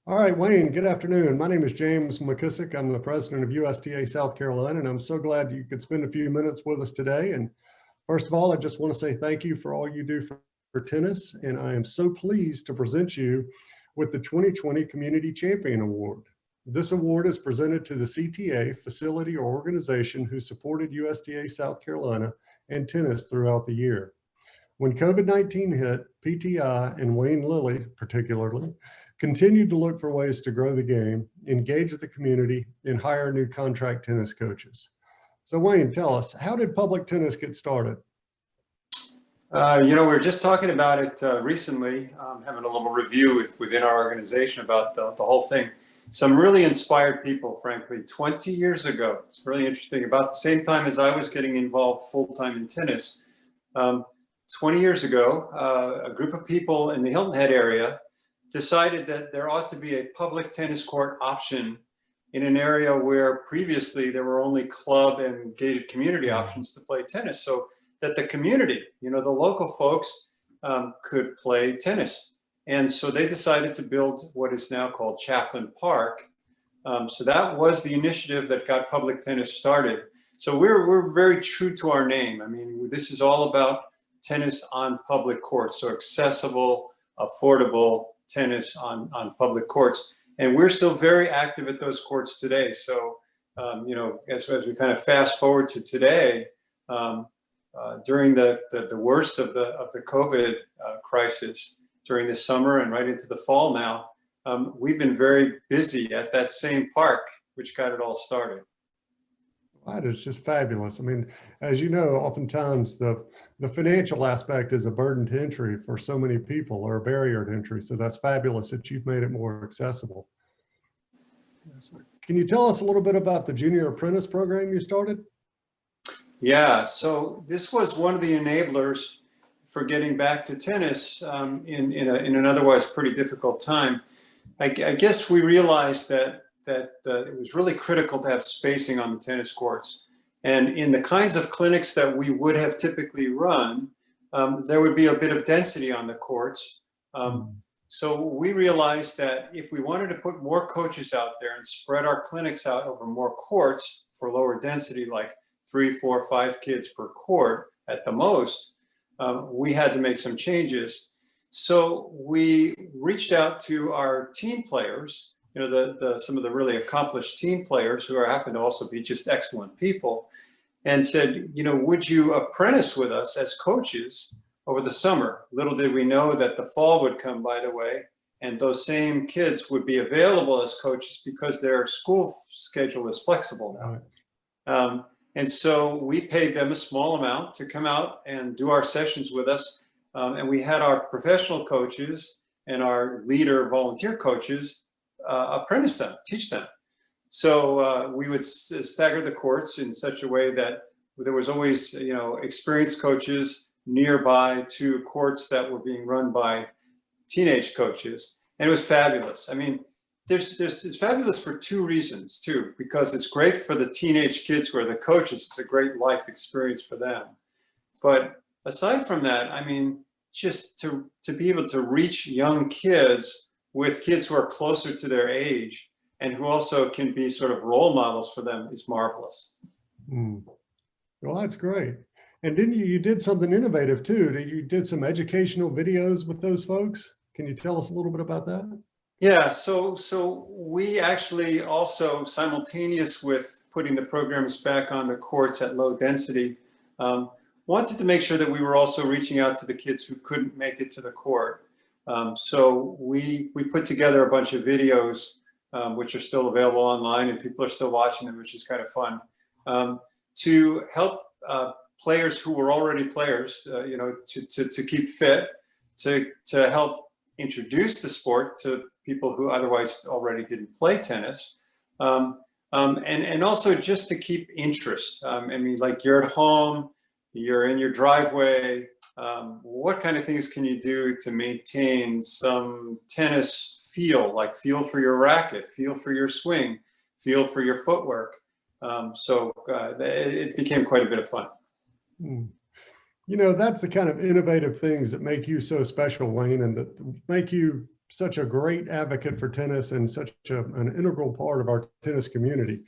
All right, Wayne, good afternoon. My name is James McKissick. I'm the president of USTA South Carolina, and I'm so glad you could spend a few minutes with us today. And first of all, I just want to say thank you for all you do for tennis. And I am so pleased to present you with the 2020 Community Champion Award. This award is presented to the CTA facility or organization who supported USTA South Carolina and tennis throughout the year. When COVID-19 hit, PTI and Wayne Lilly particularly continued to look for ways to grow the game, engage the community, and hire new contract tennis coaches. So Wayne, tell us, how did public tennis get started? We were just talking about it recently, having a little review within our organization about the whole thing. Some really inspired people, frankly, 20 years ago. It's really interesting. About the same time as I was getting involved full-time in tennis, 20 years ago, a group of people in the Hilton Head area decided that there ought to be a public tennis court option in an area where previously there were only club and gated community options to play tennis, so that the community, the local folks, could play tennis. And so they decided to build what is now called Chaplin Park. So that was the initiative that got public tennis started. So we're very true to our name. I mean, this is all about tennis on public courts, so accessible, affordable tennis on public courts. And we're still very active at those courts today. So, as we kind of fast forward to today, during the worst of the COVID crisis, during the summer and right into the fall now, we've been very busy at that same park, which got it all started. That is just fabulous. I mean, as you know, oftentimes the financial aspect is a burden to entry for so many people, or a barrier to entry. So that's fabulous that you've made it more accessible. Can you tell us a little bit about the Junior Apprentice program you started? Yeah, so this was one of the enablers for getting back to tennis in an otherwise pretty difficult time. I guess we realized that it was really critical to have spacing on the tennis courts. And in the kinds of clinics that we would have typically run, there would be a bit of density on the courts. So we realized that if we wanted to put more coaches out there and spread our clinics out over more courts for lower density, like 3, 4, 5 kids per court at the most, we had to make some changes. So we reached out to our team players, some of the really accomplished team players who happen to also be just excellent people, and said, would you apprentice with us as coaches over the summer? Little did we know that the fall would come, by the way, and those same kids would be available as coaches because their school schedule is flexible now. And so we paid them a small amount to come out and do our sessions with us. And we had our professional coaches and our leader volunteer coaches apprentice them, teach them. So we would stagger the courts in such a way that there was always, experienced coaches nearby to courts that were being run by teenage coaches. And it was fabulous. I mean, it's fabulous for 2 reasons too, because it's great for the teenage kids who are the coaches. It's a great life experience for them. But aside from that, I mean, just to be able to reach young kids with kids who are closer to their age and who also can be sort of role models for them is marvelous. Well, that's great. And didn't you did something innovative too? You did some educational videos with those folks. Can you tell us a little bit about that? Yeah, so we actually also, simultaneous with putting the programs back on the courts at low density, wanted to make sure that we were also reaching out to the kids who couldn't make it to the court. So we put together a bunch of videos, which are still available online, and people are still watching them, which is kind of fun, to help players who were already players, to keep fit, to help introduce the sport to people who otherwise already didn't play tennis, and also just to keep interest. I mean, like, you're at home, you're in your driveway, what kind of things can you do to maintain some tennis feel, like feel for your racket, feel for your swing, feel for your footwork? So it became quite a bit of fun. That's the kind of innovative things that make you so special, Wayne, and that make you such a great advocate for tennis and such an integral part of our tennis community.